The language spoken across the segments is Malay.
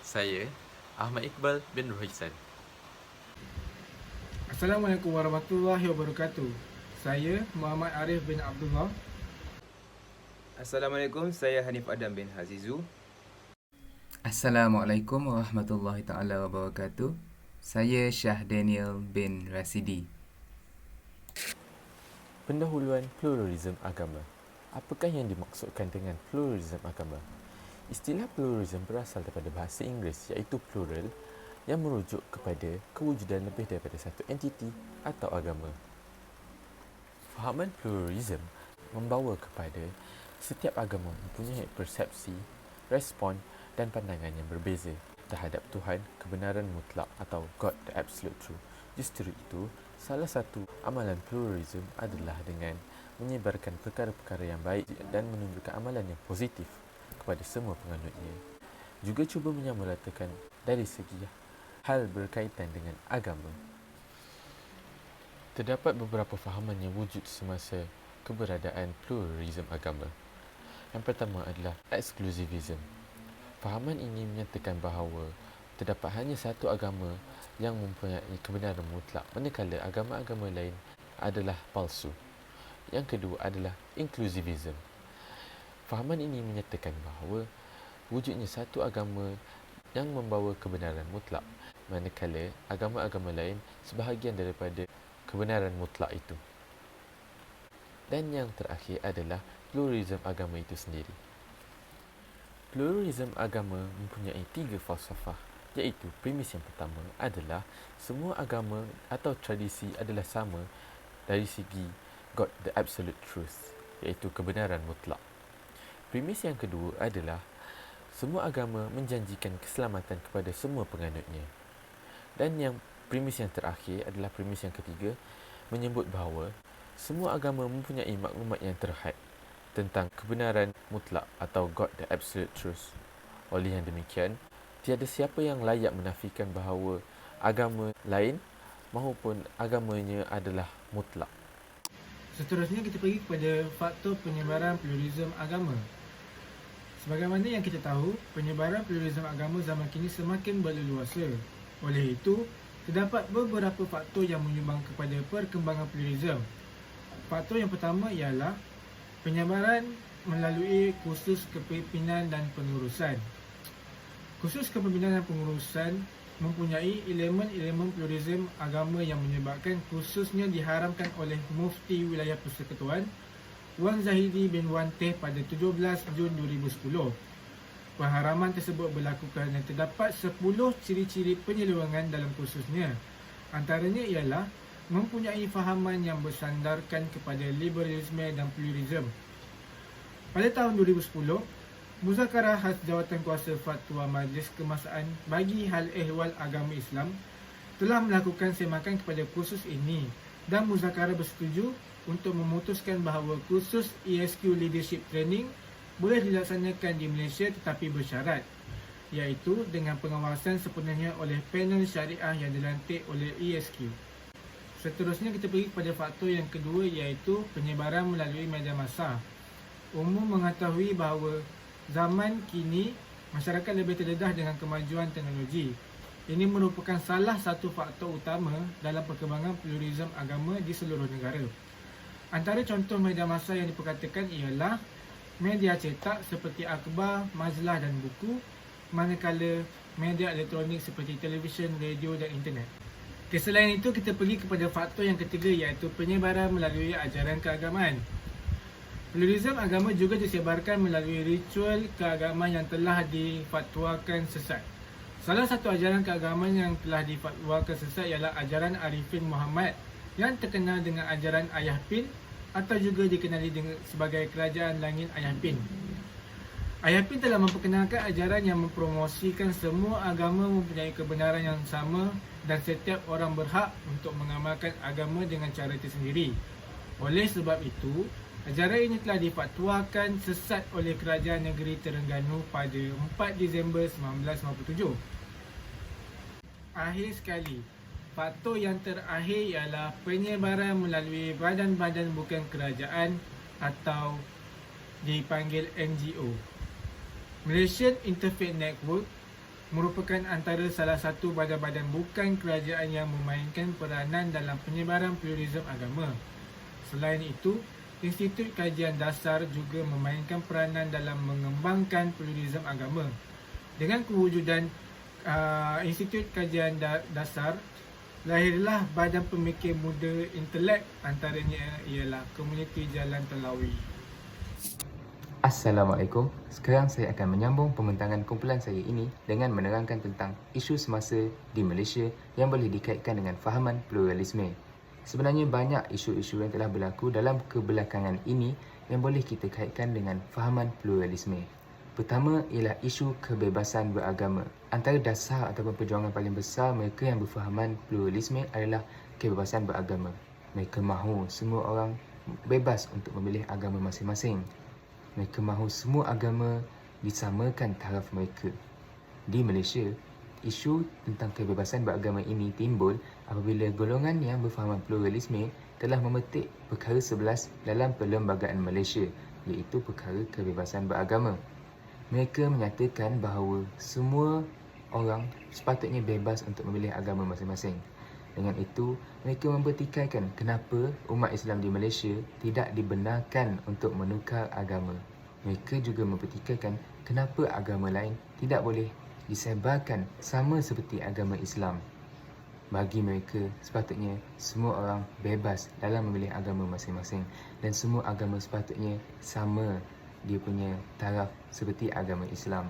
Saya Ahmad Iqbal bin Rohisan. Assalamualaikum warahmatullahi wabarakatuh. Saya Muhammad Arif bin Abdullah. Assalamualaikum, saya Hanif Adam bin Hazizu. Assalamualaikum warahmatullahi taala wabarakatuh. Saya Syah Daniel bin Rasidi. Pendahuluan pluralism agama. Apakah yang dimaksudkan dengan pluralism agama? Istilah pluralism berasal daripada bahasa Inggeris iaitu plural yang merujuk kepada kewujudan lebih daripada satu entiti atau agama. Fahaman pluralism membawa kepada setiap agama mempunyai persepsi, respon dan pandangan yang berbeza terhadap Tuhan, kebenaran mutlak atau God the Absolute Truth. Justru itu, salah satu amalan pluralism adalah dengan menyebarkan perkara-perkara yang baik dan menunjukkan amalan yang positif kepada semua penganutnya. Juga cuba menyamaratakan dari segi hal berkaitan dengan agama. Terdapat beberapa fahaman yang wujud semasa keberadaan pluralism agama. Yang pertama adalah exclusivism. Fahaman ini menyatakan bahawa terdapat hanya satu agama yang mempunyai kebenaran mutlak, manakala agama-agama lain adalah palsu. Yang kedua adalah inclusivism. Fahaman ini menyatakan bahawa wujudnya satu agama yang membawa kebenaran mutlak, manakala agama-agama lain sebahagian daripada kebenaran mutlak itu. Dan yang terakhir adalah pluralism agama itu sendiri. Pluralism agama mempunyai 3 falsafah, iaitu premis yang pertama adalah semua agama atau tradisi adalah sama dari segi God the Absolute Truth, iaitu kebenaran mutlak. Premis yang kedua adalah semua agama menjanjikan keselamatan kepada semua penganutnya. Dan yang premis yang terakhir adalah premis yang ketiga, menyebut bahawa semua agama mempunyai maklumat yang terhad tentang kebenaran mutlak atau God the Absolute Truth. Oleh yang demikian, tiada siapa yang layak menafikan bahawa agama lain maupun agamanya adalah mutlak. Seterusnya kita pergi kepada faktor penyebaran pluralism agama. Sebagaimana yang kita tahu, penyebaran pluralism agama zaman kini semakin berleluasa. Oleh itu, terdapat beberapa faktor yang menyumbang kepada perkembangan pluralism. Faktor yang pertama ialah penyebaran melalui kursus kepimpinan dan pengurusan. Kursus kepimpinan dan pengurusan mempunyai elemen-elemen pluralism agama yang menyebabkan kursusnya diharamkan oleh Mufti Wilayah Persekutuan Wan Zahidi bin Wan Teh pada 17 Jun 2010. Pengharaman tersebut berlaku kerana terdapat 10 ciri-ciri penyeluruhan dalam kursusnya. Antaranya ialah mempunyai fahaman yang bersandarkan kepada liberalisme dan pluralism. Pada tahun 2010, Muzakarah Khas Jawatankuasa Fatwa Majlis Kemasaan bagi Hal Ehwal Agama Islam telah melakukan semakan kepada kursus ini dan Muzakarah bersetuju untuk memutuskan bahawa kursus ESQ Leadership Training boleh dilaksanakan di Malaysia tetapi bersyarat, iaitu dengan pengawasan sepenuhnya oleh panel syariah yang dilantik oleh ESQ. Seterusnya kita pergi kepada faktor yang kedua, iaitu penyebaran melalui media massa. Umum mengetahui bahawa zaman kini masyarakat lebih terdedah dengan kemajuan teknologi. Ini merupakan salah satu faktor utama dalam perkembangan pluralism agama di seluruh negara. Antara contoh media massa yang diperkatakan ialah media cetak seperti akhbar, majalah dan buku, manakala media elektronik seperti televisyen, radio dan internet. Selain itu, kita pergi kepada faktor yang ketiga, iaitu penyebaran melalui ajaran keagamaan. Pluralism agama juga disebarkan melalui ritual keagamaan yang telah difatwakan sesat. Salah satu ajaran keagamaan yang telah difatwakan sesat ialah ajaran Arifin Muhammad yang terkenal dengan ajaran Ayah Pin atau juga dikenali sebagai Kerajaan Langit Ayah Pin. Ayah Pin telah memperkenalkan ajaran yang mempromosikan semua agama mempunyai kebenaran yang sama dan setiap orang berhak untuk mengamalkan agama dengan cara tersendiri. Oleh sebab itu, ajaran ini telah difatwakan sesat oleh Kerajaan Negeri Terengganu pada 4 Disember 1997. Akhir sekali, faktor yang terakhir ialah penyebaran melalui badan-badan bukan kerajaan atau dipanggil NGO. Malaysian Interfaith Network merupakan antara salah satu badan-badan bukan kerajaan yang memainkan peranan dalam penyebaran pluralisme agama. Selain itu, Institut Kajian Dasar juga memainkan peranan dalam mengembangkan pluralisme agama. Dengan kewujudan Institut Kajian Dasar, lahirlah badan pemikir muda intelek, antaranya ialah Komuniti Jalan Telawi. Assalamualaikum. Sekarang saya akan menyambung pembentangan kumpulan saya ini dengan menerangkan tentang isu semasa di Malaysia yang boleh dikaitkan dengan fahaman pluralisme. Sebenarnya banyak isu-isu yang telah berlaku dalam kebelakangan ini yang boleh kita kaitkan dengan fahaman pluralisme. Pertama ialah isu kebebasan beragama. Antara dasar ataupun perjuangan paling besar mereka yang berfahaman pluralisme adalah kebebasan beragama. Mereka mahu semua orang bebas untuk memilih agama masing-masing. Mereka mahu semua agama disamakan taraf mereka. Di Malaysia, isu tentang kebebasan beragama ini timbul apabila golongan yang berfahaman pluralisme telah memetik perkara 11 dalam Perlembagaan Malaysia, iaitu perkara kebebasan beragama. Mereka menyatakan bahawa semua orang sepatutnya bebas untuk memilih agama masing-masing. Dengan itu, mereka mempertikaikan kenapa umat Islam di Malaysia tidak dibenarkan untuk menukar agama. Mereka juga mempertikaikan kenapa agama lain tidak boleh disebarkan sama seperti agama Islam. Bagi mereka, sepatutnya semua orang bebas dalam memilih agama masing-masing dan semua agama sepatutnya sama dia punya taraf seperti agama Islam.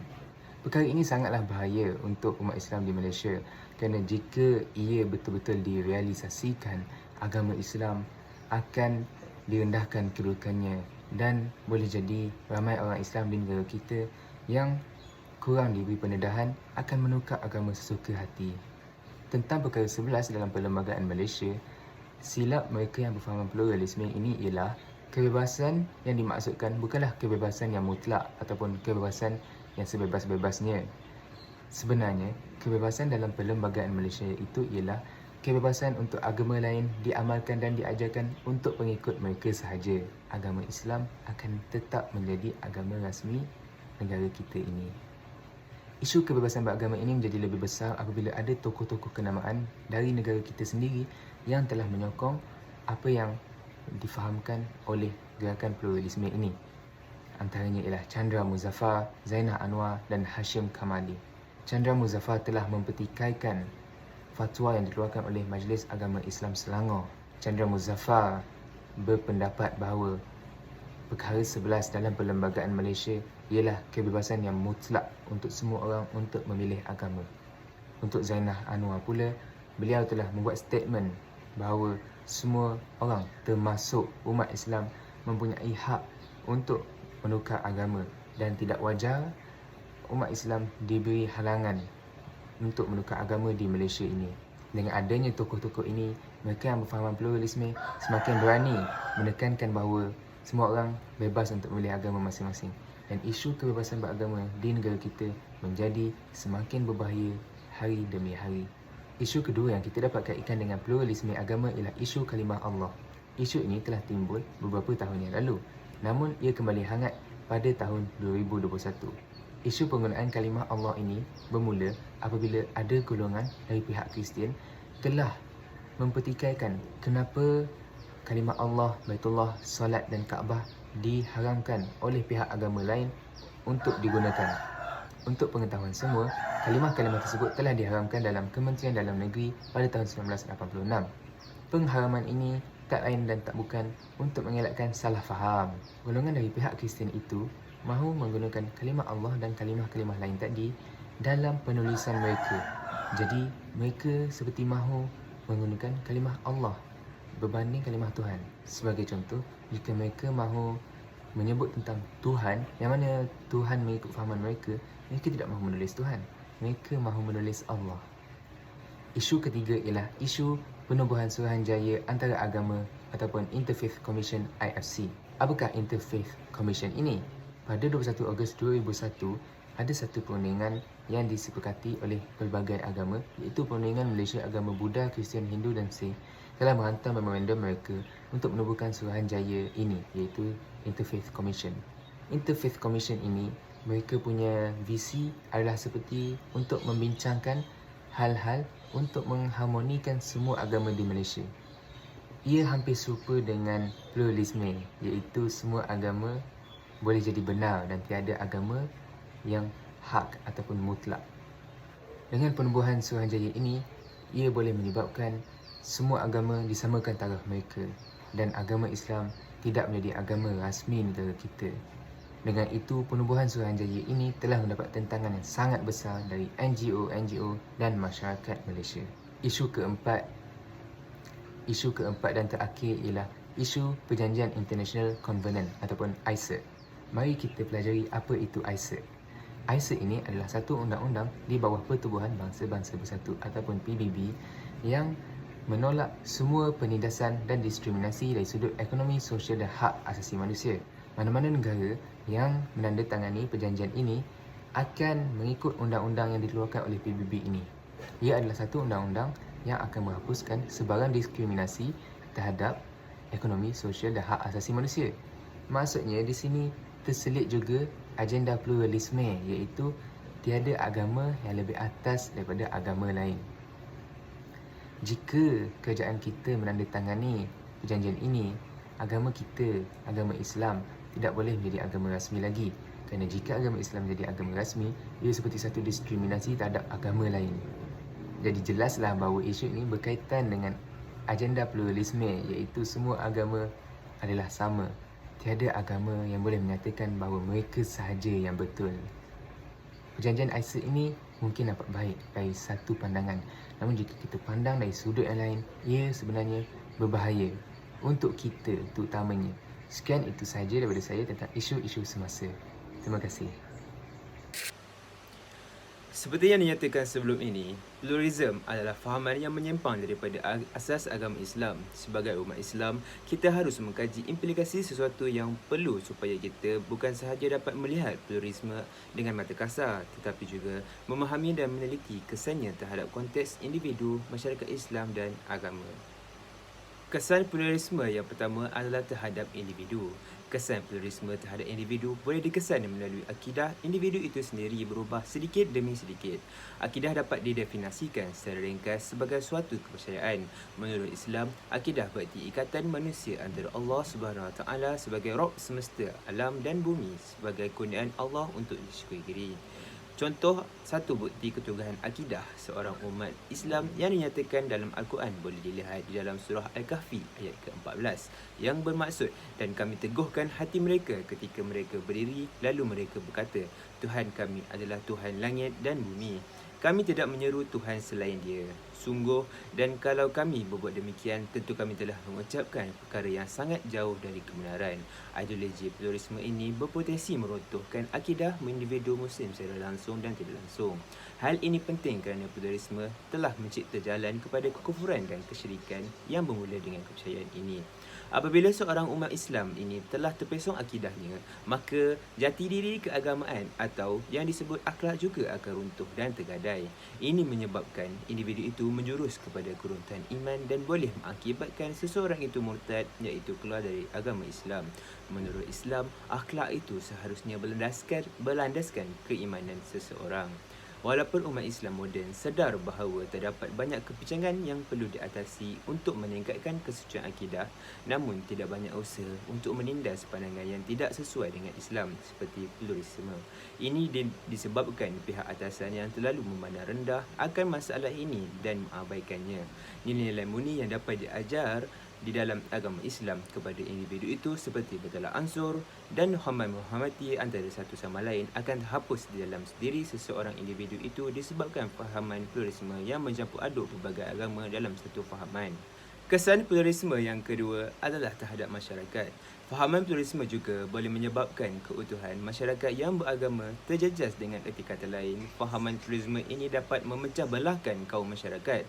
Perkara ini sangatlah bahaya untuk umat Islam di Malaysia kerana jika ia betul-betul direalisasikan, agama Islam akan direndahkan kedudukannya dan boleh jadi ramai orang Islam di negara kita yang kurang diberi pendedahan akan menukar agama sesuka hati. Tentang perkara 11 dalam Perlembagaan Malaysia, silap mereka yang berfahaman pluralisme ini ialah kebebasan yang dimaksudkan bukanlah kebebasan yang mutlak ataupun kebebasan yang sebebas-bebasnya. Sebenarnya, kebebasan dalam Perlembagaan Malaysia itu ialah kebebasan untuk agama lain diamalkan dan diajarkan untuk pengikut mereka sahaja. Agama Islam akan tetap menjadi agama rasmi negara kita ini. Isu kebebasan beragama ini menjadi lebih besar apabila ada tokoh-tokoh kenamaan dari negara kita sendiri yang telah menyokong apa yang difahamkan oleh gerakan pluralisme ini. Antaranya ialah Chandra Muzaffar, Zainah Anwar dan Hashim Kamali. Chandra Muzaffar telah mempertikaikan fatwa yang dikeluarkan oleh Majlis Agama Islam Selangor. Chandra Muzaffar berpendapat bahawa perkara 11 dalam Perlembagaan Malaysia ialah kebebasan yang mutlak untuk semua orang untuk memilih agama. Untuk Zainah Anwar pula, beliau telah membuat statement bahawa semua orang termasuk umat Islam mempunyai hak untuk menukar agama dan tidak wajar umat Islam diberi halangan untuk menukar agama di Malaysia ini. Dengan adanya tokoh-tokoh ini, mereka yang berfahaman pluralisme semakin berani menekankan bahawa semua orang bebas untuk memilih agama masing-masing. Dan isu kebebasan beragama di negara kita menjadi semakin berbahaya hari demi hari. Isu kedua yang kita dapat kaitkan dengan pluralisme agama ialah isu kalimah Allah. Isu ini telah timbul beberapa tahun yang lalu, namun ia kembali hangat pada tahun 2021. Isu penggunaan kalimah Allah ini bermula apabila ada golongan dari pihak Kristian telah mempertikaikan kenapa kalimah Allah, Baitullah, Solat dan Kaabah diharamkan oleh pihak agama lain untuk digunakan. Untuk pengetahuan semua, kalimah-kalimah tersebut telah diharamkan dalam Kementerian Dalam Negeri pada tahun 1986. Pengharaman ini tak lain dan tak bukan untuk mengelakkan salah faham. Golongan dari pihak Kristian itu mahu menggunakan kalimah Allah dan kalimah-kalimah lain tadi dalam penulisan mereka. Jadi, mereka seperti mahu menggunakan kalimah Allah berbanding kalimah Tuhan. Sebagai contoh, jika mereka mahu menyebut tentang Tuhan, yang mana Tuhan mengikut fahaman mereka, mereka tidak mahu menulis Tuhan. Mereka mahu menulis Allah. Isu ketiga ialah isu penubuhan Suruhanjaya Antara Agama ataupun Interfaith Commission IFC. Apakah Interfaith Commission ini? Pada 21 Ogos 2001, ada satu perundingan yang disepakati oleh pelbagai agama, iaitu Perundingan Malaysia Agama Buddha, Kristian, Hindu dan Sikh telah menghantar memorandum mereka untuk menubuhkan Suruhanjaya ini, iaitu Interfaith Commission. Interfaith Commission ini mereka punya visi adalah seperti untuk membincangkan hal-hal untuk mengharmonikan semua agama di Malaysia. Ia hampir serupa dengan pluralisme, iaitu semua agama boleh jadi benar dan tiada agama yang hak ataupun mutlak. Dengan penubuhan Suruhanjaya ini, ia boleh menyebabkan semua agama disamakan taraf mereka dan agama Islam tidak menjadi agama rasmi negara kita. Dengan itu, penubuhan Suruhanjaya ini telah mendapat tentangan yang sangat besar dari NGO dan masyarakat Malaysia. Isu keempat dan terakhir ialah isu Perjanjian International Covenant ataupun ICET. Mari kita pelajari apa itu ICET. ICET ini adalah satu undang-undang di bawah Pertubuhan Bangsa-Bangsa Bersatu ataupun PBB yang menolak semua penindasan dan diskriminasi dari sudut ekonomi, sosial dan hak asasi manusia. Mana-mana negara yang menandatangani perjanjian ini akan mengikut undang-undang yang dikeluarkan oleh PBB ini. Ia adalah satu undang-undang yang akan menghapuskan sebarang diskriminasi terhadap ekonomi, sosial dan hak asasi manusia. Maksudnya di sini terselit juga agenda pluralisme, iaitu tiada agama yang lebih atas daripada agama lain. Jika kerajaan kita menandatangani perjanjian ini, agama kita, agama Islam, tidak boleh menjadi agama rasmi lagi. Kerana jika agama Islam menjadi agama rasmi, ia seperti satu diskriminasi terhadap agama lain. Jadi jelaslah bahawa isu ini berkaitan dengan agenda pluralisme, iaitu semua agama adalah sama. Tiada agama yang boleh menyatakan bahawa mereka sahaja yang betul. Perjanjian ICET ini mungkin nampak baik dari satu pandangan. Namun jika kita pandang dari sudut yang lain, ia sebenarnya berbahaya untuk kita terutamanya. Sekian itu sahaja daripada saya tentang isu-isu semasa. Terima kasih. Seperti yang dinyatakan sebelum ini, pluralism adalah fahaman yang menyimpang daripada asas agama Islam. Sebagai umat Islam, kita harus mengkaji implikasi sesuatu yang perlu supaya kita bukan sahaja dapat melihat pluralisme dengan mata kasar, tetapi juga memahami dan meneliti kesannya terhadap konteks individu, masyarakat Islam dan agama. Kesan pluralisme yang pertama adalah terhadap individu. Kesan pluralisme terhadap individu boleh dikesan melalui akidah individu itu sendiri berubah sedikit demi sedikit. Akidah dapat didefinisikan secara ringkas sebagai suatu kepercayaan. Menurut Islam, akidah berarti ikatan manusia antara Allah SWT sebagai Rabb semesta alam dan bumi sebagai kurniaan Allah untuk disyukuri. Contoh satu bukti ketunggahan akidah seorang umat Islam yang dinyatakan dalam Al-Quran boleh dilihat di dalam surah Al-Kahfi ayat ke-14 yang bermaksud, dan kami teguhkan hati mereka ketika mereka berdiri lalu mereka berkata, Tuhan kami adalah Tuhan langit dan bumi. Kami tidak menyeru Tuhan selain Dia. Sungguh, dan kalau kami berbuat demikian, tentu kami telah mengucapkan perkara yang sangat jauh dari kebenaran. Ideologi pluralisme ini berpotensi meruntuhkan akidah individu Muslim secara langsung dan tidak langsung. Hal ini penting kerana pluralisme telah mencipta jalan kepada kekufuran dan kesyirikan yang bermula dengan kepercayaan ini. Apabila seorang umat Islam ini telah terpesong akidahnya, maka jati diri keagamaan atau yang disebut akhlak juga akan runtuh dan tergadai. Ini menyebabkan individu itu menjurus kepada keruntuhan iman dan boleh mengakibatkan seseorang itu murtad, iaitu keluar dari agama Islam. Menurut Islam, akhlak itu seharusnya berlandaskan keimanan seseorang. Walaupun umat Islam moden sedar bahawa terdapat banyak kepincangan yang perlu diatasi untuk meningkatkan kesucian akidah, namun tidak banyak usaha untuk menindas pandangan yang tidak sesuai dengan Islam seperti pluralisme. Ini disebabkan pihak atasan yang terlalu memandang rendah akan masalah ini dan mengabaikannya. Nilai-nilai murni yang dapat diajar di dalam agama Islam kepada individu itu seperti bertolak ansur dan menghormati antara satu sama lain akan terhapus di dalam diri seseorang individu itu disebabkan fahaman pluralisme yang mencampur aduk pelbagai agama dalam satu fahaman. Kesan pluralisme yang kedua adalah terhadap masyarakat. Fahaman pluralisme juga boleh menyebabkan keutuhan masyarakat yang beragama terjejas. Dengan erti kata lain, fahaman pluralisme ini dapat memecah belahkan kaum masyarakat.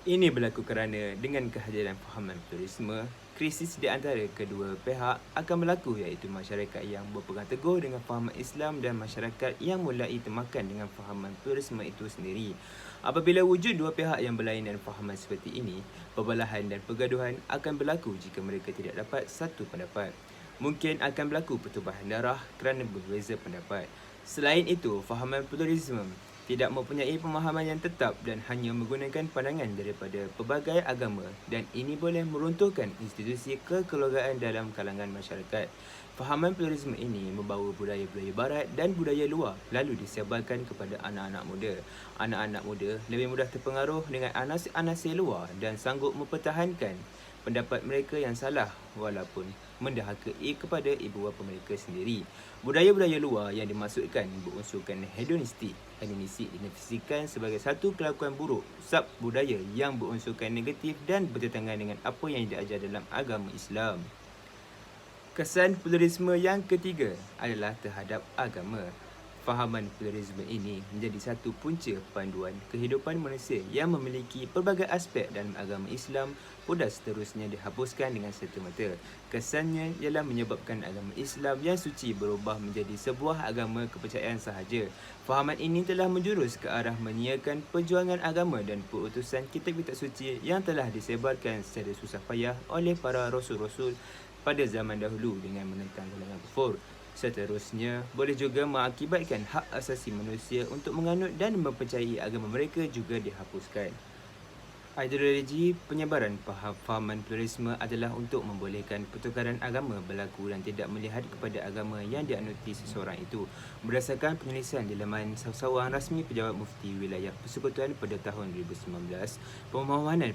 Ini berlaku kerana dengan kehadiran fahaman pluralisme, krisis di antara kedua pihak akan berlaku, iaitu masyarakat yang berpegang teguh dengan fahaman Islam dan masyarakat yang mulai termakan dengan fahaman pluralisme itu sendiri. Apabila wujud dua pihak yang berlainan fahaman seperti ini, perbelahan dan pergaduhan akan berlaku jika mereka tidak dapat satu pendapat. Mungkin akan berlaku pertumpahan darah kerana berbeza pendapat. Selain itu, fahaman pluralisme tidak mempunyai pemahaman yang tetap dan hanya menggunakan pandangan daripada pelbagai agama dan ini boleh meruntuhkan institusi kekeluargaan dalam kalangan masyarakat. Fahaman pluralisme ini membawa budaya-budaya barat dan budaya luar lalu disebarkan kepada anak-anak muda. Anak-anak muda lebih mudah terpengaruh dengan anasir-anasir luar dan sanggup mempertahankan pendapat mereka yang salah walaupun mendahakai kepada ibu bapa mereka sendiri. Budaya-budaya luar yang dimaksudkan berunsurkan hedonistik. Hedonistik didefinisikan sebagai satu kelakuan buruk sub-budaya yang berunsurkan negatif dan bertentangan dengan apa yang diajar dalam agama Islam. Kesan pluralisme yang ketiga adalah terhadap agama. Fahaman pluralisme ini menjadi satu punca panduan kehidupan manusia yang memiliki pelbagai aspek dalam agama Islam mudah seterusnya dihapuskan dengan serta-merta. Kesannya ialah menyebabkan agama Islam yang suci berubah menjadi sebuah agama kepercayaan sahaja. Fahaman ini telah menjurus ke arah menyiarkan perjuangan agama dan perutusan kitab-kitab suci yang telah disebarkan secara susah payah oleh para rasul-rasul pada zaman dahulu dengan menentang golongan kufur. Seterusnya, boleh juga mengakibatkan hak asasi manusia untuk menganut dan mempercayai agama mereka juga dihapuskan. Ideologi penyebaran fahaman pluralisme adalah untuk membolehkan pertukaran agama berlaku dan tidak melihat kepada agama yang dianuti seseorang itu. Berdasarkan penulisan di laman Sawan Rasmi Pejabat Mufti Wilayah Persekutuan pada tahun 2019, permohonan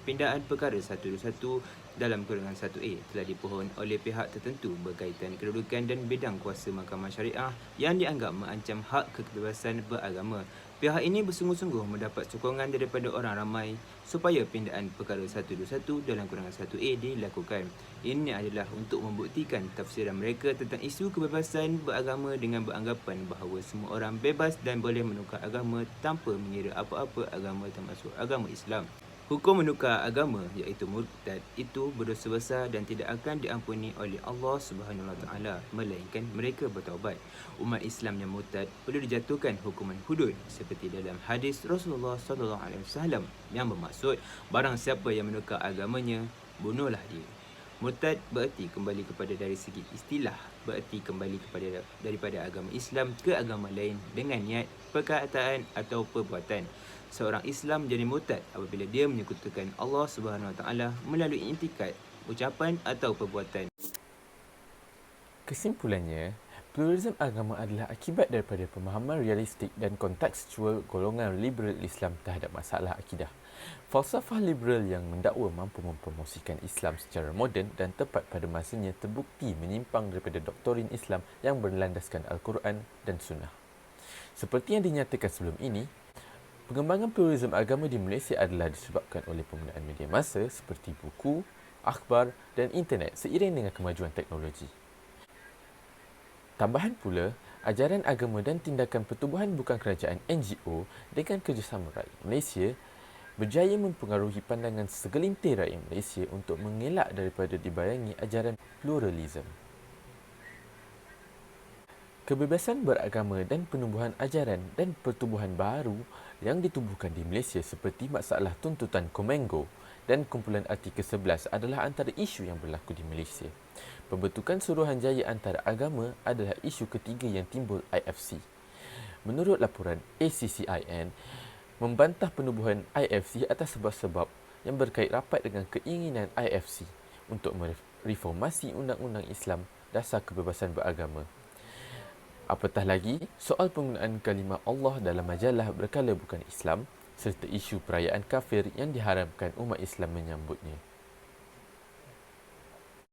pindaan perkara 121 dalam kurungan 1A telah dipohon oleh pihak tertentu berkaitan kedudukan dan bidang kuasa mahkamah syariah yang dianggap mengancam hak kebebasan beragama. Pihak ini bersungguh-sungguh mendapat sokongan daripada orang ramai supaya pindaan perkara 121 dalam kurungan 1A dilakukan. Ini adalah untuk membuktikan tafsiran mereka tentang isu kebebasan beragama dengan beranggapan bahawa semua orang bebas dan boleh menukar agama tanpa mengira apa-apa agama termasuk agama Islam. Hukum menukar agama iaitu murtad itu berdosa besar dan tidak akan diampuni oleh Allah Subhanahu Wa Taala melainkan mereka bertaubat. Umat Islam yang murtad perlu dijatuhkan hukuman hudud seperti dalam hadis Rasulullah sallallahu alaihi wasallam yang bermaksud barang siapa yang menukar agamanya bunuhlah dia. Murtad bererti kembali kepada dari segi istilah bererti kembali daripada agama Islam ke agama lain dengan niat, perkataan atau perbuatan. Seorang Islam menjadi murtad apabila dia menyekutukan Allah Subhanahu Wa Taala melalui intikad, ucapan atau perbuatan. Kesimpulannya, pluralisme agama adalah akibat daripada pemahaman realistik dan kontekstual golongan liberal Islam terhadap masalah akidah. Falsafah liberal yang mendakwa mampu mempromosikan Islam secara moden dan tepat pada masanya terbukti menyimpang daripada doktrin Islam yang berlandaskan Al-Quran dan Sunnah. Seperti yang dinyatakan sebelum ini, pengembangan pluralisme agama di Malaysia adalah disebabkan oleh penggunaan media massa seperti buku, akhbar dan internet seiring dengan kemajuan teknologi. Tambahan pula, ajaran agama dan tindakan pertubuhan bukan kerajaan NGO dengan kerjasama rakyat Malaysia berjaya mempengaruhi pandangan segelintir rakyat Malaysia untuk mengelak daripada dibayangi ajaran pluralisme. Kebebasan beragama dan penumbuhan ajaran dan pertubuhan baru yang ditubuhkan di Malaysia seperti masalah tuntutan Komengo dan kumpulan artikel 11 adalah antara isu yang berlaku di Malaysia. Pembentukan Suruhanjaya Antara Agama adalah isu ketiga yang timbul IFC. Menurut laporan ACCIN, membantah penubuhan IFC atas sebab-sebab yang berkait rapat dengan keinginan IFC untuk mereformasi Undang-Undang Islam Dasar Kebebasan Beragama. Apatah lagi, soal penggunaan kalimah Allah dalam majalah berkala bukan Islam serta isu perayaan kafir yang diharamkan umat Islam menyambutnya.